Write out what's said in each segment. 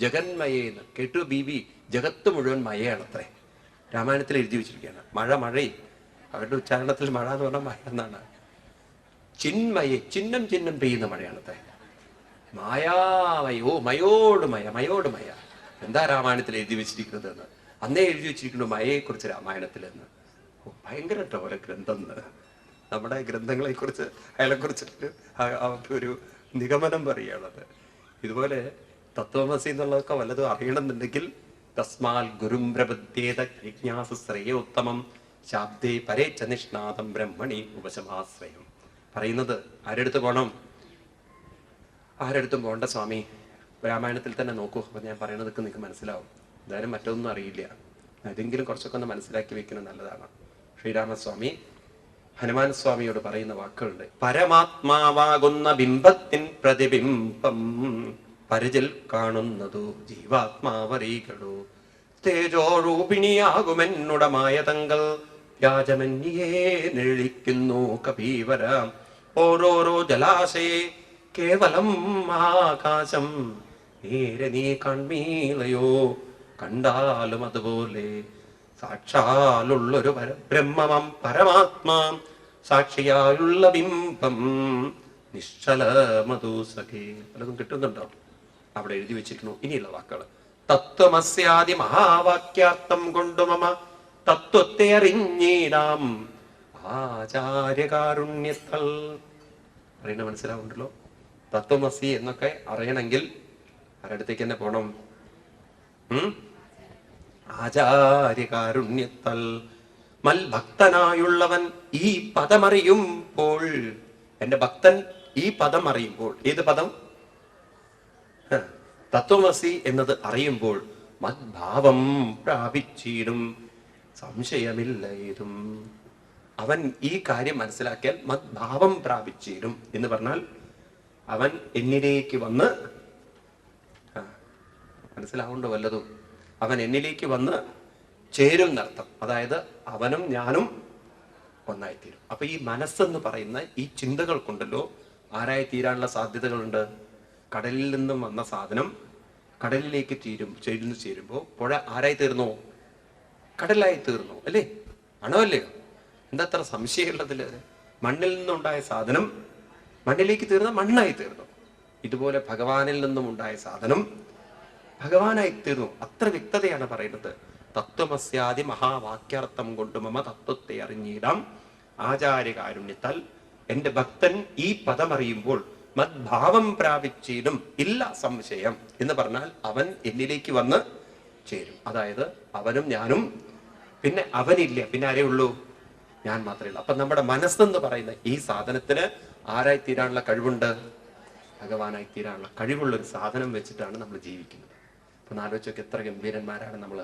ജഗന്മയെന്ന് കേട്ടു ബീബി. ജഗത്ത് മുഴുവൻ മയയാണത്രേ. രാമായണത്തിൽ എഴുതി വെച്ചിരിക്കുകയാണ്. മഴയും അവരുടെ ഉച്ചാരണത്തിൽ മഴ എന്ന് പറഞ്ഞാൽ മഴ എന്നാണ്. ചിന്മയെ, ചിഹ്നം ചിഹ്നം പെയ്യുന്ന മഴയാണത്രേ. മായാമയോ, മയോട് മയ. എന്താ രാമായണത്തിൽ എഴുതി വെച്ചിരിക്കുന്നത് എന്ന് അന്നേ എഴുതി വെച്ചിരിക്കുന്നു മയയെക്കുറിച്ച് രാമായണത്തിൽ എന്ന്. ഭയങ്കര ഓരോ ഗ്രന്ഥം. നമ്മുടെ ഗ്രന്ഥങ്ങളെ കുറിച്ച് അയാളെക്കുറിച്ചിട്ട് ഒരു നിഗമനം പറയുകയാണത്. ഇതുപോലെ തത്വമസി എന്നുള്ളതൊക്കെ വല്ലതും അറിയണമെന്നുണ്ടെങ്കിൽ തസ്മാൽ ഗുരും പ്രപദ്യേത ജിജ്ഞാസ ശ്രേയോത്തമം ശാബ്ദേ പരേച്ച നിഷ്ണാതം ബ്രഹ്മണി ഉപശമാശ്രയം. പറയുന്നത് ആരെടുത്ത് പോകണം? ആരെടുത്തും പോകണ്ട സ്വാമി, രാമായണത്തിൽ തന്നെ നോക്കൂ. അപ്പൊ ഞാൻ പറയണതൊക്കെ നിങ്ങൾക്ക് മനസ്സിലാവും. എന്തായാലും മറ്റൊന്നും അറിയില്ല, ഏതെങ്കിലും കുറച്ചൊക്കെ ഒന്ന് മനസ്സിലാക്കി വെക്കുന്നത് നല്ലതാണ്. ശ്രീരാമസ്വാമി ഹനുമാൻ സ്വാമിയോട് പറയുന്ന വാക്കുകളുണ്ട്. പരമാത്മാവാകുന്ന ബിംബത്തിൻ പ്രതിബിംബം പരിചിൽ കാണുന്നതു ജീവാത്മാവറികളു. തേജോരൂപിണിയാകുമെന്നുടമായ തങ്ങൾ വ്യാജമന്യേ നിഴലിക്കുന്നു കപീവര. ഓരോരോ ജലാശയെ കേവലം ആകാശം നേരെ നീ കൺമീളയോ കണ്ടാലും അതുപോലെ. സാക്ഷാലുള്ളൊരു ബ്രഹ്മമം പരമാത്മാ സാക്ഷിയായുള്ള ബിംബം നിശ്ചല മധുസഖേ. പലതും കിട്ടുന്നുണ്ടോ? അവിടെ എഴുതി വെച്ചിരിക്കുന്നു ഇനിയുള്ള വാക്കുകൾ. തത്വമസ്യാദി മഹാവാക്യാർത്ഥം കൊണ്ടു മമ തത്വത്തെ അറിഞ്ഞീടാം ആചാര്യകാരുണ്യത്തൽ. അറിയണ മനസ്സിലാവുണ്ടല്ലോ. തത്വമസി എന്നൊക്കെ അറിയണമെങ്കിൽ ആരടുത്തേക്ക് തന്നെ പോണം? ആചാര്യകാരുണ്യത്തൽ. മൽഭക്തനായുള്ളവൻ ഈ പദമറിയുമ്പോൾ, എന്റെ ഭക്തൻ ഈ പദം അറിയുമ്പോൾ, ഏത് പദം? തത്വമസി എന്നത് അറിയുമ്പോൾ മദ്ഭാവം പ്രാപിച്ചിടും, സംശയമില്ല ഏതും. അവൻ ഈ കാര്യം മനസ്സിലാക്കിയാൽ മദ്ഭാവം പ്രാപിച്ചിടും എന്ന് പറഞ്ഞാൽ അവൻ എന്നിലേക്ക് വന്ന്, മനസ്സിലാവുണ്ടോ വല്ലതും? അവൻ എന്നിലേക്ക് വന്ന് ചേരും എന്നർത്ഥം. അതായത് അവനും ഞാനും ഒന്നായിത്തീരും. അപ്പൊ ഈ മനസ്സെന്ന് പറയുന്ന ഈ ചിന്തകൾ കൊണ്ടല്ലോ ആരായി തീരാനുള്ള സാധ്യതകളുണ്ട്. കടലിൽ നിന്നും വന്ന സാധനം കടലിലേക്ക് ചേരുമ്പോൾ പുഴ ആരായി തീർന്നു? കടലായി തീർന്നു അല്ലേ? ആണോ അല്ലയോ? എന്താ അത്ര സംശയമുള്ളതില്? മണ്ണിൽ നിന്നുണ്ടായ സാധനം മണ്ണിലേക്ക് തീർന്ന മണ്ണായി തീർന്നു. ഇതുപോലെ ഭഗവാനിൽ നിന്നും ഉണ്ടായ സാധനം ഭഗവാനായി തീർന്നു. അത്ര വ്യക്തതയാണ് പറയുന്നത്. തത്വമസ്യാദി മഹാവാക്യാർത്ഥം കൊണ്ട് മമ തത്വത്തെ അറിഞ്ഞിടാം ആചാര്യകാരുണ്യത്താൽ. എന്റെ ഭക്തൻ ഈ പദമറിയുമ്പോൾ മദ്ഭാവം പ്രാപിച്ചിടും, ഇല്ല സംശയം എന്ന് പറഞ്ഞാൽ അവൻ എന്നിലേക്ക് വന്ന് ചേരും. അതായത് അവനും ഞാനും, പിന്നെ അവനില്ല, പിന്നെ ആരേ ഉള്ളൂ? ഞാൻ മാത്രമേ ഉള്ളൂ. അപ്പൊ നമ്മുടെ മനസ്സെന്ന് പറയുന്ന ഈ സാധനത്തിന് ആരായി തീരാനുള്ള കഴിവുണ്ട്? ഭഗവാനായി തീരാനുള്ള കഴിവുള്ള ഒരു സാധനം വെച്ചിട്ടാണ് നമ്മൾ ജീവിക്കുന്നത്. അപ്പൊ ആലോചിച്ചൊക്കെ എത്ര ഗംഭീരന്മാരാണ് നമ്മൾ.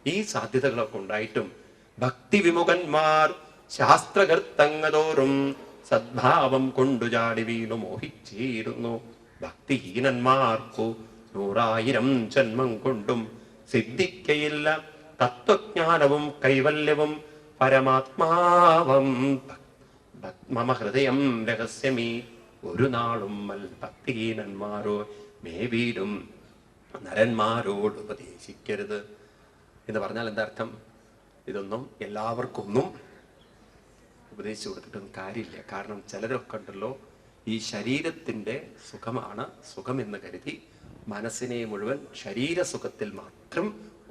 ഈ സാധ്യതകളൊക്കെ ഉണ്ടായിട്ടും ഭക്തി വിമുഖന്മാർ ശാസ്ത്രകർത്തങ്ങതോറും സദ്ഭാവം കൊണ്ടു ചാടി വീണു മോഹിച്ചിരുന്നു. ഭക്തിഹീനന്മാർക്കു 100,000 ജന്മം കൊണ്ടും സിദ്ധിക്കയില്ല തത്വജ്ഞാനവും കൈവല്യവും പരമാത്മാവം മമ ഹൃദയം രഹസ്യമീ. ഒരു നാളും ഭക്തിഹീനന്മാരോ മേവീരും നരന്മാരോട് ഉപദേശിക്കരുത് എന്ന് പറഞ്ഞാൽ എന്താ അർത്ഥം? ഇതൊന്നും എല്ലാവർക്കൊന്നും ഉപദേശിച്ചു കൊടുത്തിട്ടൊന്നും കാര്യമില്ല. കാരണം ചിലരൊക്കെ ഉണ്ടല്ലോ ഈ ശരീരത്തിന്റെ സുഖമാണ് സുഖം എന്ന് കരുതി മനസ്സിനെ മുഴുവൻ ശരീരസുഖത്തിൽ മാത്രം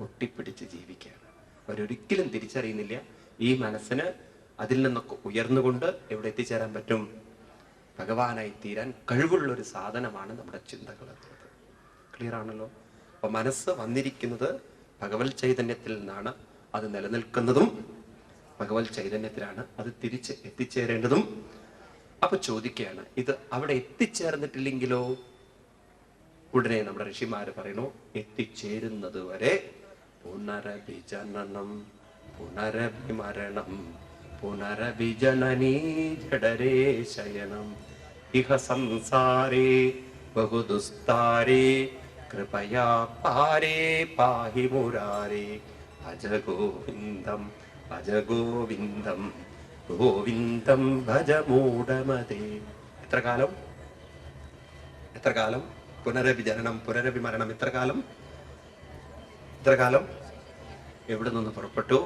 ഒട്ടിപ്പിടിച്ച് ജീവിക്കുകയാണ്. അവരൊരിക്കലും തിരിച്ചറിയുന്നില്ല ഈ മനസ്സിന് അതിൽ നിന്നൊക്കെ ഉയർന്നുകൊണ്ട് എവിടെ എത്തിച്ചേരാൻ പറ്റും? ഭഗവാനായി തീരാൻ കഴിവുള്ളൊരു സാധനമാണ് നമ്മുടെ ചിന്തകൾ എന്നത്. ക്ലിയർ ആണല്ലോ? അപ്പൊ മനസ്സ് വന്നിരിക്കുന്നത് ഭഗവത് ചൈതന്യത്തിൽ നിന്നാണ്. അത് നിലനിൽക്കുന്നതും ഭഗവത് ചൈതന്യത്തിലാണ്. അത് തിരിച്ച് എത്തിച്ചേരേണ്ടതും. അപ്പൊ ചോദിക്കുകയാണ്, ഇത് അവിടെ എത്തിച്ചേർന്നിട്ടില്ലെങ്കിലോ? ഉടനെ നമ്മുടെ ഋഷിമാര് പറയുന്നു, എത്തിച്ചേരുന്നത് വരെ പുനരഭിജനനം പുനരഭിമരണം പുനരഭിജനനീ ജഡരേ ശയനം ഇഹ സംസാരേ ബഹുദുസ്താരേ കൃപയാ പാരേ പാഹി മുരാരേ ഭജ ഗോവിന്ദം ഭജ ഗോവിന്ദം ഗോവിന്ദം ഭജ മൂഢമതേ. എത്ര കാലം പുനരഭിജനനം പുനരഭിമരണം? എത്ര കാലം? ഇത്ര കാലം എവിടെ നിന്ന് പുറപ്പെട്ടു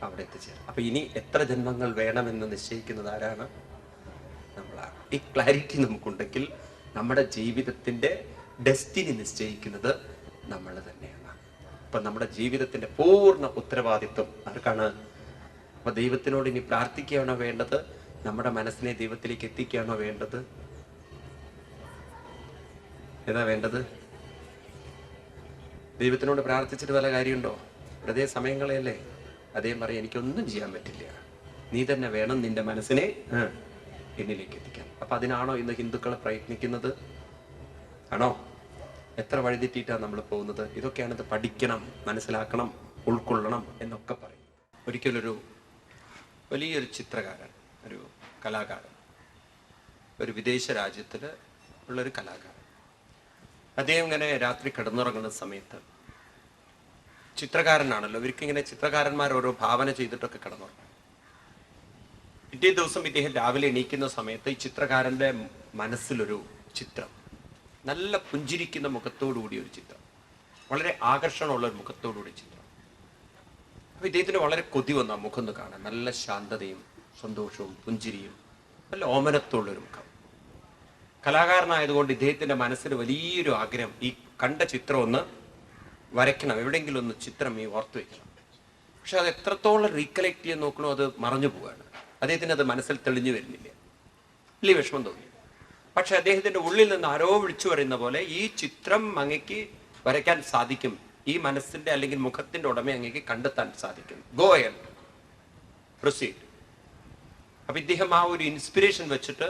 അവിടെ എത്തിച്ചേരും. അപ്പൊ ഇനി എത്ര ജന്മങ്ങൾ വേണമെന്ന് നിശ്ചയിക്കുന്നത് ആരാണ്? നമ്മളാണ്. ഈ ക്ലാരിറ്റി നമുക്കുണ്ടെങ്കിൽ നമ്മുടെ ജീവിതത്തിന്റെ ഡെസ്റ്റിനി നിശ്ചയിക്കുന്നത് നമ്മൾ തന്നെയാണ്. അപ്പൊ നമ്മുടെ ജീവിതത്തിന്റെ പൂർണ്ണ ഉത്തരവാദിത്വം ആർക്കാണ്? അപ്പൊ ദൈവത്തിനോട് ഇനി പ്രാർത്ഥിക്കുകയാണോ വേണ്ടത്? നമ്മുടെ മനസ്സിനെ ദൈവത്തിലേക്ക് എത്തിക്കുകയാണോ വേണ്ടത്? ഏതാ വേണ്ടത്? ദൈവത്തിനോട് പ്രാർത്ഥിച്ചിട്ട് വല്ല കാര്യമുണ്ടോ? വെറുതെ സമയം കളയല്ലേ? അദ്ദേഹം പറയും, എനിക്കൊന്നും ചെയ്യാൻ പറ്റില്ല, നീ തന്നെ വേണം നിന്റെ മനസ്സിനെ എന്നിലേക്ക് എത്തിക്കാൻ. അപ്പൊ അതിനാണോ ഇന്ന് ഹിന്ദുക്കളെ പ്രയത്നിക്കുന്നത്? ആണോ? എത്ര വഴിതെറ്റിയിട്ടാണ് നമ്മൾ പോകുന്നത്? ഇതൊക്കെയാണിത് പഠിക്കണം, മനസ്സിലാക്കണം, ഉൾക്കൊള്ളണം എന്നൊക്കെ പറയും. ഒരിക്കലൊരു വലിയൊരു ചിത്രകാരൻ, ഒരു കലാകാരൻ, ഒരു വിദേശ രാജ്യത്തിൽ ഉള്ളൊരു കലാകാരൻ, അദ്ദേഹം ഇങ്ങനെ രാത്രി കിടന്നുറങ്ങുന്ന സമയത്ത്, ചിത്രകാരനാണല്ലോ, ഇവർക്കിങ്ങനെ ചിത്രകാരന്മാർ ഓരോ ഭാവന ചെയ്തിട്ടൊക്കെ കിടന്നുറങ്ങും. പിറ്റേ ദിവസം ഇദ്ദേഹം രാവിലെ എണീക്കുന്ന സമയത്ത് ഈ ചിത്രകാരന്റെ മനസ്സിലൊരു ചിത്രം, നല്ല പുഞ്ചിരിക്കുന്ന മുഖത്തോടുകൂടി ഒരു ചിത്രം, വളരെ ആകർഷണമുള്ള ഒരു മുഖത്തോടുകൂടി ചിത്രം. അപ്പൊ ഇദ്ദേഹത്തിന് വളരെ കൊതി വന്നു ആ മുഖം ഒന്ന് കാണാൻ. നല്ല ശാന്തതയും സന്തോഷവും പുഞ്ചിരിയും നല്ല ഓമനത്തുള്ളൊരു മുഖം. കലാകാരനായതുകൊണ്ട് ഇദ്ദേഹത്തിന്റെ മനസ്സിൽ വലിയൊരു ആഗ്രഹം, ഈ കണ്ട ചിത്രം ഒന്ന് വരയ്ക്കണം, എവിടെയെങ്കിലും ഒന്ന് ചിത്രം ഈ ഓർത്തു വയ്ക്കണം. പക്ഷെ അത് എത്രത്തോളം റീകലക്ട് ചെയ്യാൻ നോക്കണോ അത് മറഞ്ഞു പോവുകയാണ്. അദ്ദേഹത്തിന് അത് മനസ്സിൽ തെളിഞ്ഞു വരുന്നില്ല. വലിയ വിഷമം തോന്നി. പക്ഷെ അദ്ദേഹത്തിന്റെ ഉള്ളിൽ നിന്ന് ആരോ വിളിച്ചു പറയുന്ന പോലെ ഈ ചിത്രം അങ്ങേക്ക് വരയ്ക്കാൻ സാധിക്കും, ഈ മനസ്സിന്റെ അല്ലെങ്കിൽ മുഖത്തിന്റെ ഉടമ അങ്ങേക്ക് കണ്ടെത്താൻ സാധിക്കും, ഗോ അഹെഡ്, പ്രൊസീഡ്. അപ്പൊ ഇദ്ദേഹം ആ ഒരു ഇൻസ്പിറേഷൻ വെച്ചിട്ട്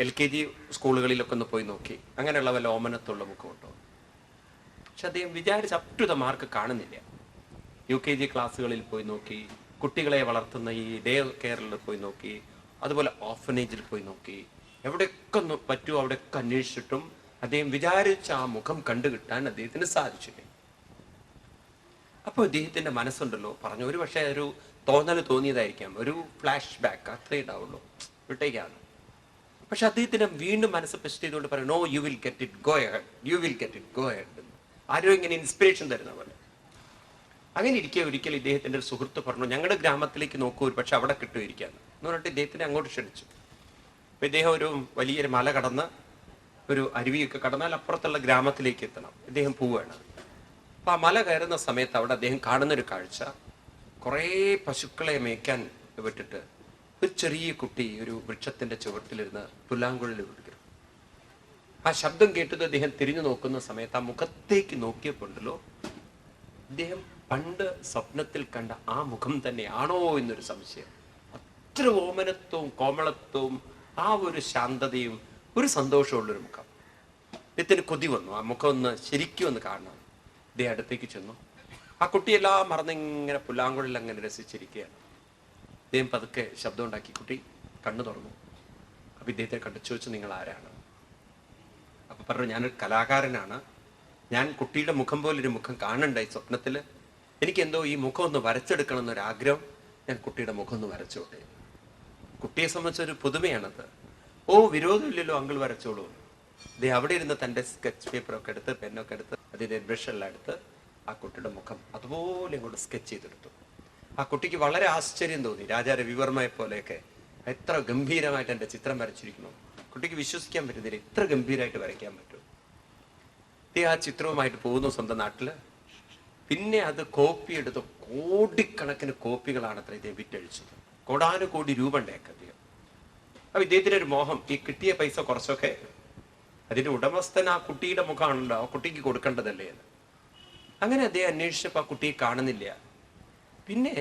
LKG സ്കൂളുകളിലൊക്കെ ഒന്ന് പോയി നോക്കി, അങ്ങനെയുള്ള വല്ല ഓമനത്തുള്ള മുഖമുണ്ടോ. പക്ഷെ അദ്ദേഹം വിചാരിച്ച അപ് ടു ദ മാർക്ക് കാണുന്നില്ല. UKG ക്ലാസ്സുകളിൽ പോയി നോക്കി, കുട്ടികളെ വളർത്തുന്ന ഈ ഡേ കെയറിൽ പോയി നോക്കി, അതുപോലെ ഓർഫനേജിൽ പോയി നോക്കി, എവിടെയൊക്കെ ഒന്ന് പറ്റുമോ അവിടെയൊക്കെ അന്വേഷിച്ചിട്ടും അദ്ദേഹം വിചാരിച്ച ആ മുഖം കണ്ടുകിട്ടാൻ അദ്ദേഹത്തിന് സാധിച്ചില്ല. അപ്പോൾ അദ്ദേഹത്തിന്റെ മനസ്സുണ്ടല്ലോ പറഞ്ഞു, ഒരു പക്ഷേ ഒരു തോന്നൽ തോന്നിയതായിരിക്കാം, ഒരു ഫ്ലാഷ് ബാക്ക് അത്രേ ഉണ്ടാവുള്ളൂ, വിട്ടേക്കാണ്. പക്ഷെ അദ്ദേഹത്തിന് വീണ്ടും മനസ്സ് പെസ്റ്റ് ചെയ്തുകൊണ്ട് പറയും, no you will get it, go ahead, you will get it, go ahead. ആരോ ഇങ്ങനെ ഇൻസ്പിറേഷൻ തരുന്ന പോലെ. അങ്ങനെ ഇരിക്കുക ഒരിക്കൽ ഇദ്ദേഹത്തിന്റെ ഒരു സുഹൃത്ത് പറഞ്ഞു, ഞങ്ങളുടെ ഗ്രാമത്തിലേക്ക് നോക്കൂ, ഒരു പക്ഷെ അവിടെ കിട്ടുമായിരിക്കാന്ന് എന്ന് പറഞ്ഞിട്ട് ഇദ്ദേഹത്തിനെ അങ്ങോട്ട് ക്ഷണിച്ചു. അപ്പൊ ഇദ്ദേഹം ഒരു വലിയൊരു മല കടന്ന് ഒരു അരുവിയൊക്കെ കടന്നാൽ അപ്പുറത്തുള്ള ഗ്രാമത്തിലേക്ക് എത്തണം. ഇദ്ദേഹം പോവുകയാണ്. അപ്പൊ ആ മല കയറുന്ന സമയത്ത് അവിടെ അദ്ദേഹം കാണുന്നൊരു കാഴ്ച, കുറേ പശുക്കളെ മേയ്ക്കാൻ വിട്ടിട്ട് ഒരു ചെറിയ കുട്ടി ഒരു വൃക്ഷത്തിന്റെ ചുവട്ടിലിരുന്ന് പുല്ലാങ്കുഴൽ വിളിക്കുന്നു. ആ ശബ്ദം കേട്ടത് അദ്ദേഹം തിരിഞ്ഞു നോക്കുന്ന സമയത്ത് ആ മുഖത്തേക്ക് നോക്കിയപ്പോണ്ടല്ലോ, അദ്ദേഹം പണ്ട് സ്വപ്നത്തിൽ കണ്ട ആ മുഖം തന്നെയാണോ എന്നൊരു സംശയം. അത്ര ഓമനത്വവും കോമളത്വവും ആ ഒരു ശാന്തതയും ഒരു സന്തോഷമുള്ളൊരു മുഖം. അദ്ദേഹത്തിന് കൊതി വന്നു ആ മുഖം ഒന്ന് ശരിക്കും ഒന്ന് കാണണം. അദ്ദേഹം അടുത്തേക്ക് ചെന്നു. ആ കുട്ടിയെല്ലാം മറന്നിങ്ങനെ പുല്ലാങ്കുഴൽ അങ്ങനെ രസിച്ചിരിക്കുകയാണ്. അദ്ദേഹം പതുക്കെ ശബ്ദം ഉണ്ടാക്കി, കുട്ടി കണ്ണു തുറന്നു. അപ്പൊ ഇദ്ദേഹത്തെ കണ്ടു ചോദിച്ചു, നിങ്ങൾ ആരാണ്? അപ്പൊ പറഞ്ഞു, ഞാനൊരു കലാകാരനാണ്, ഞാൻ കുട്ടിയുടെ മുഖം പോലൊരു മുഖം കാണണ്ടായി സ്വപ്നത്തില്, എനിക്കെന്തോ ഈ മുഖം ഒന്ന് വരച്ചെടുക്കണം എന്നൊരാഗ്രഹം, ഞാൻ കുട്ടിയുടെ മുഖം ഒന്ന് വരച്ചോട്ടെ. കുട്ടിയെ സംബന്ധിച്ചൊരു പുതുമയാണത്. ഓ, വിരോധമില്ലല്ലോ, അങ്കിൾ വരച്ചോളൂ. അദ്ദേഹം അവിടെ ഇരുന്ന് തൻ്റെ സ്കെച്ച് പേപ്പറൊക്കെ എടുത്ത് പെന്നൊക്കെ എടുത്ത് അതിൻ്റെ ബ്രഷെല്ലാം എടുത്ത് ആ കുട്ടിയുടെ മുഖം അതുപോലെ ഇങ്ങോട്ട് സ്കെച്ച് ചെയ്തെടുത്തു. ആ കുട്ടിക്ക് വളരെ ആശ്ചര്യം തോന്നി. രാജാ രവിവർമ്മയെ പോലെയൊക്കെ എത്ര ഗംഭീരമായിട്ട് എൻ്റെ ചിത്രം വരച്ചിരിക്കുന്നു. കുട്ടിക്ക് വിശ്വസിക്കാൻ പറ്റുന്നില്ല, ഇത്ര ഗംഭീരമായിട്ട് വരയ്ക്കാൻ പറ്റും. ആ ചിത്രവുമായിട്ട് പോകുന്നു സ്വന്തം നാട്ടില്. പിന്നെ അത് കോപ്പി എടുത്ത് കോടിക്കണക്കിന് കോപ്പികളാണ് അത്ര ഇദ്ദേഹം വിറ്റഴിച്ചത്. കോടാനുകോടി രൂപ ഉണ്ടാക്കി അദ്ദേഹം. അപ്പൊ ഇദ്ദേഹത്തിന് ഒരു മോഹം, ഈ കിട്ടിയ പൈസ കുറച്ചൊക്കെ അതിന്റെ ഉടമസ്ഥൻ ആ കുട്ടിയുടെ മുഖമാണല്ലോ, ആ കുട്ടിക്ക് കൊടുക്കേണ്ടതല്ലേ എന്ന്. അങ്ങനെ അദ്ദേഹം അന്വേഷിച്ചപ്പോൾ ആ കുട്ടിയെ കാണുന്നില്ല. പിന്നെ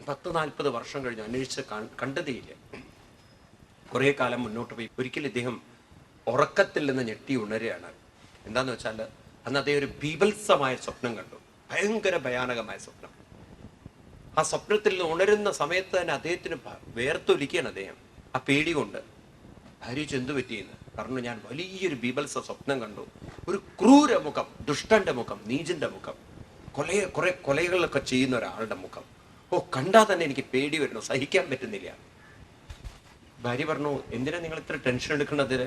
10-40 വർഷം കഴിഞ്ഞു, അന്വേഷിച്ച് കണ്ടതേയില്ല. കുറെ കാലം മുന്നോട്ട് പോയി. ഒരിക്കലും ഇദ്ദേഹം ഉറക്കത്തിൽ നിന്ന് ഞെട്ടി ഉണരുകയാണ്. എന്താന്ന് വെച്ചാൽ അന്ന് അദ്ദേഹം ഒരു ബീഭത്സമായ സ്വപ്നം കണ്ടു, ഭയങ്കര ഭയാനകമായ സ്വപ്നം. ആ സ്വപ്നത്തിൽ നിന്ന് ഉണരുന്ന സമയത്ത് തന്നെ അദ്ദേഹത്തിന് വേർത്തൊലിക്കുകയാണ് അദ്ദേഹം ആ പേടി കൊണ്ട്. ഭാര്യ എന്തു പറ്റിയെന്ന് പറഞ്ഞു, ഞാൻ വലിയൊരു ബീഭത്സ സ്വപ്നം കണ്ടു, ഒരു ക്രൂര മുഖം, ദുഷ്ടന്റെ മുഖം, നീചന്റെ മുഖം, കുറെ കൊലകളൊക്കെ ചെയ്യുന്ന ഒരാളുടെ മുഖം. ഓ, കണ്ടാൽ തന്നെ എനിക്ക് പേടി വരുന്നു, സഹിക്കാൻ പറ്റുന്നില്ല. ഭാര്യ പറഞ്ഞു, എന്തിനാ നിങ്ങൾ ഇത്ര ടെൻഷൻ എടുക്കുന്നത്?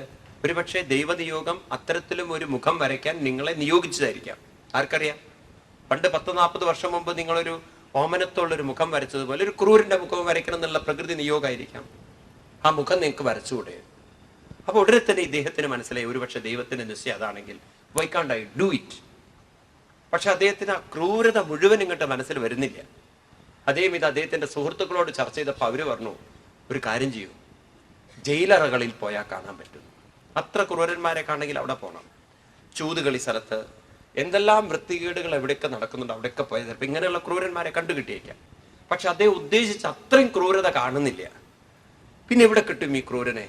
ഒരുപക്ഷെ ദൈവനിയോഗം അത്തരത്തിലും ഒരു മുഖം വരയ്ക്കാൻ നിങ്ങളെ നിയോഗിച്ചതായിരിക്കാം, ആർക്കറിയാം. പണ്ട് 10-40 വർഷം മുമ്പ് നിങ്ങളൊരു ഓമനത്തോളൊരു മുഖം വരച്ചതുപോലെ ഒരു ക്രൂരന്റെ മുഖം വരയ്ക്കണം എന്നുള്ള പ്രകൃതി നിയോഗമായിരിക്കാം. ആ മുഖം നിങ്ങൾക്ക് വരച്ചുകൂടെ? അപ്പൊ ഉടനെ തന്നെ ഇദ്ദേഹത്തിന് മനസ്സിലായി, ഒരുപക്ഷെ ദൈവത്തിന്റെ നിശ്ചയം അതാണെങ്കിൽ വൈ കാണ്ട് ഐ ഡു ഇറ്റ്. പക്ഷെ അദ്ദേഹത്തിന് ആ ക്രൂരത മുഴുവൻ ഇങ്ങോട്ട് മനസ്സിൽ വരുന്നില്ല. അദ്ദേഹം ഇത് അദ്ദേഹത്തിന്റെ സുഹൃത്തുക്കളോട് ചർച്ച ചെയ്തപ്പോൾ അവര് പറഞ്ഞു, ഒരു കാര്യം ചെയ്യൂ, ജയിലറകളിൽ പോയാൽ കാണാൻ പറ്റും. അത്ര ക്രൂരന്മാരെ കാണെങ്കിൽ അവിടെ പോകണം. ചൂതുകളി സ്ഥലത്ത് എന്തെല്ലാം വൃത്തികേടുകൾ എവിടെയൊക്കെ നടക്കുന്നുണ്ട് അവിടെയൊക്കെ പോയത് ചിലപ്പോൾ ഇങ്ങനെയുള്ള ക്രൂരന്മാരെ കണ്ടുകിട്ടിയേക്കാം. പക്ഷെ അദ്ദേഹം ഉദ്ദേശിച്ച അത്രയും ക്രൂരത കാണുന്നില്ല. പിന്നെ എവിടെ കിട്ടും ഈ ക്രൂരനെ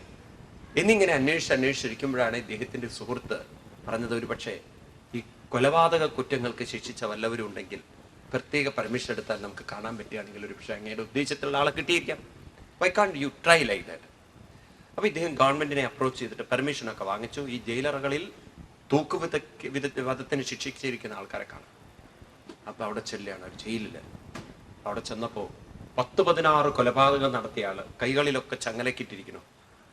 എന്നിങ്ങനെ അന്വേഷിച്ചിരിക്കുമ്പോഴാണ് ഇദ്ദേഹത്തിന്റെ സുഹൃത്ത് പറഞ്ഞത്, ഒരു പക്ഷേ ഈ കൊലപാതക കുറ്റങ്ങൾക്ക് ശിക്ഷിച്ച വല്ലവരും ഉണ്ടെങ്കിൽ പ്രത്യേക പെർമിഷൻ എടുത്താൽ നമുക്ക് കാണാൻ പറ്റുകയാണെങ്കിൽ ഒരു പക്ഷേ അങ്ങയുടെ ഉദ്ദേശത്തിലുള്ള ആളെ കിട്ടിയിരിക്കാം. Why can't you try like that? അപ്പൊ ഇദ്ദേഹം ഗവൺമെന്റിനെ അപ്രോച്ച് ചെയ്തിട്ട് പെർമിഷനൊക്കെ വാങ്ങിച്ചു. ഈ ജയിലറകളിൽ വധത്തിന് ശിക്ഷിച്ചിരിക്കുന്ന ആൾക്കാരെ കാണാം. അപ്പൊ അവിടെ ചെല്ലുകയാണ് ഒരു ജയിലില്. അവിടെ ചെന്നപ്പോ 10-16 കൊലപാതകം നടത്തിയ ആള് കൈകളിലൊക്കെ ചങ്ങലക്കിട്ടിരിക്കുന്നു.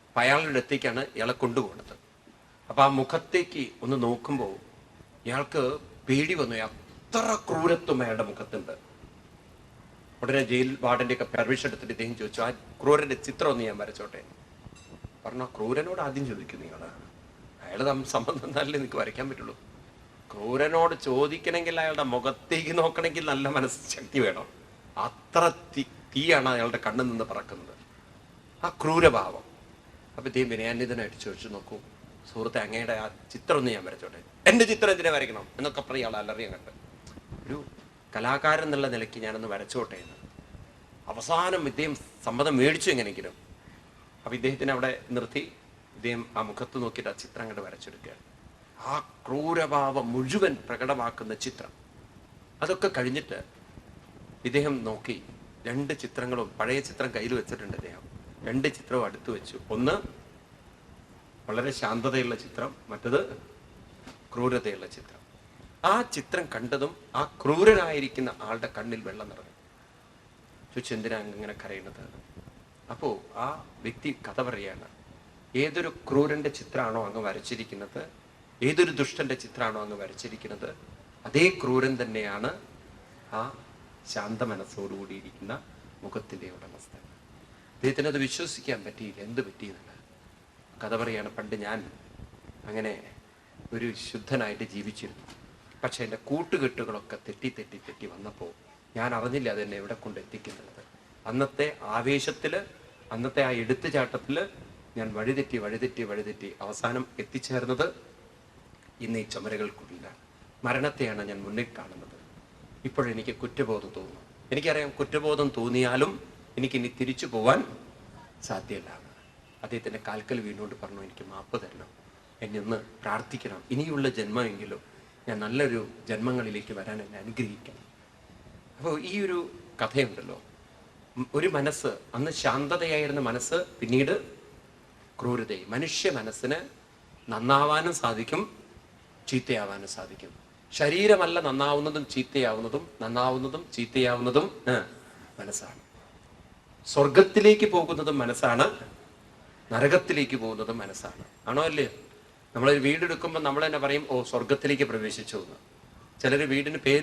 അപ്പൊ അയാളുടെ അടുത്തേക്കാണ് ഇയാളെ കൊണ്ടുപോകുന്നത്. അപ്പൊ ആ മുഖത്തേക്ക് ഒന്ന് നോക്കുമ്പോൾ ഇയാൾക്ക് പേടി വന്നു. അത്ര ക്രൂരത്വം അയാളുടെ മുഖത്തുണ്ട്. ഉടനെ ജയിൽ വാർഡന്റെ ഒക്കെ പെർമിഷൻ എടുത്തിട്ട് ഇദ്ദേഹം ചോദിച്ചു, ആ ക്രൂരന്റെ ചിത്രം ഒന്ന് ഞാൻ വരച്ചോട്ടെ. പറഞ്ഞു, ക്രൂരനോട് ആദ്യം ചോദിക്കും നിങ്ങള്, അയാള് സംബന്ധം എന്നാലേ നിങ്ങൾക്ക് വരയ്ക്കാൻ പറ്റുള്ളൂ. ക്രൂരനോട് ചോദിക്കണമെങ്കിൽ അയാളുടെ മുഖത്തേക്ക് നോക്കണമെങ്കിൽ നല്ല മനസ്ശക്തി വേണം. അത്ര തീയാണ് അയാളുടെ കണ്ണിൽ നിന്ന് പറക്കുന്നത്, ആ ക്രൂരഭാവം. അപ്പൊ ഇദ്ദേഹം വിനയാന്വിതനായിട്ട് ചോദിച്ചു, നോക്കൂ സുഹൃത്തെ, അങ്ങയുടെ ആ ചിത്രം ഒന്ന് ഞാൻ വരച്ചോട്ടെ. എന്റെ ചിത്രം എന്തിനെ വരയ്ക്കണം എന്നൊക്കെ പറയും ആൾ അലറിയാൻ കണ്ട്. ഒരു കലാകാരൻ എന്നുള്ള നിലയ്ക്ക് ഞാനൊന്ന് വരച്ചോട്ടെ എന്ന്. അവസാനം ഇദ്ദേഹം സമ്മതം മേടിച്ചു എങ്ങനെയെങ്കിലും. അപ്പൊ ഇദ്ദേഹത്തിന് അവിടെ നിർത്തി ഇദ്ദേഹം ആ മുഖത്ത് നോക്കിയിട്ട് ആ ചിത്രം കണ്ട് വരച്ചെടുക്കുക. ആ ക്രൂരഭാവം മുഴുവൻ പ്രകടമാക്കുന്ന ചിത്രം. അതൊക്കെ കഴിഞ്ഞിട്ട് ഇദ്ദേഹം നോക്കി 2 ചിത്രങ്ങളും, പഴയ ചിത്രം കയ്യിൽ വെച്ചിട്ടുണ്ട് അദ്ദേഹം. 2 ചിത്രവും അടുത്ത് വെച്ചു. ഒന്ന് വളരെ ശാന്തതയുള്ള ചിത്രം, മറ്റത് ക്രൂരതയുള്ള ചിത്രം. ആ ചിത്രം കണ്ടതും ആ ക്രൂരനായിരിക്കുന്ന ആളുടെ കണ്ണിൽ വെള്ളം നിറഞ്ഞു. ചോദിച്ചു, എന്തിനാ ഇങ്ങനെ കരയുന്നത്? അപ്പോ ആ വ്യക്തി കഥ പറയാണ്, ഏതൊരു ക്രൂരന്റെ ചിത്രമാണോ അങ്ങ് വരച്ചിരിക്കുന്നത്, ഏതൊരു ദുഷ്ടന്റെ ചിത്രമാണോ അങ്ങ് വരച്ചിരിക്കുന്നത്, അതേ ക്രൂരൻ തന്നെയാണ് ആ ശാന്ത മനസ്സോടുകൂടിയിരിക്കുന്ന മുഖത്തിന്റെ ഉടമസ്ഥ. അദ്ദേഹത്തിന് അത് വിശ്വസിക്കാൻ പറ്റിയില്ല. എന്ത് പറ്റിയെന്നുള്ളത് കഥ പറയാണ്, പണ്ട് ഞാൻ അങ്ങനെ ഒരു ശുദ്ധനായിട്ട് ജീവിച്ചിരുന്നു. പക്ഷെ എൻ്റെ കൂട്ടുകെട്ടുകളൊക്കെ തെറ്റി വന്നപ്പോൾ ഞാൻ അറിഞ്ഞില്ല അതെന്നെ എവിടെ കൊണ്ട് എത്തിക്കുന്നത്. അന്നത്തെ ആവേശത്തില്, അന്നത്തെ ആ എടുത്തുചാട്ടത്തില് ഞാൻ വഴിതെറ്റി അവസാനം എത്തിച്ചേർന്നത് ഇന്ന് ഈ ചുമരുകൾക്കുള്ളിലാണ്. മരണത്തെയാണ് ഞാൻ മുന്നിൽ കാണുന്നത്. ഇപ്പോഴെനിക്ക് കുറ്റബോധം തോന്നുന്നു. എനിക്കറിയാം, കുറ്റബോധം തോന്നിയാലും എനിക്കിനി തിരിച്ചു പോവാൻ സാധ്യമല്ല. അദ്ദേഹത്തിൻ്റെ കാൽക്കൽ വീണുകൊണ്ട് പറഞ്ഞു, എനിക്ക് മാപ്പ് തരണം, എന്നെ ഒന്ന് പ്രാർത്ഥിക്കണം, ഇനിയുള്ള ജന്മമെങ്കിലും ഞാൻ നല്ലൊരു ജന്മങ്ങളിലേക്ക് വരാൻ എന്നെ അനുഗ്രഹിക്കണം. അപ്പോൾ ഈ ഒരു കഥയുണ്ടല്ലോ, ഒരു മനസ്സ്, അന്ന് ശാന്തതയായിരുന്ന മനസ്സ് പിന്നീട് ക്രൂരതയായി. മനുഷ്യ മനസ്സിന് നന്നാവാനും സാധിക്കും, ചീത്തയാവാനും സാധിക്കും. ശരീരമല്ല നന്നാവുന്നതും ചീത്തയാവുന്നതും, നന്നാവുന്നതും ചീത്തയാവുന്നതും മനസ്സാണ്. സ്വർഗത്തിലേക്ക് പോകുന്നതും മനസ്സാണ്, നരകത്തിലേക്ക് പോകുന്നതും മനസ്സാണ്. ആണോ അല്ലേ? നമ്മളൊരു വീടെടുക്കുമ്പോൾ നമ്മൾ തന്നെ പറയും, ഓ സ്വർഗത്തിലേക്ക് പ്രവേശിച്ചു എന്ന്. ചിലർ വീടിന് പേര്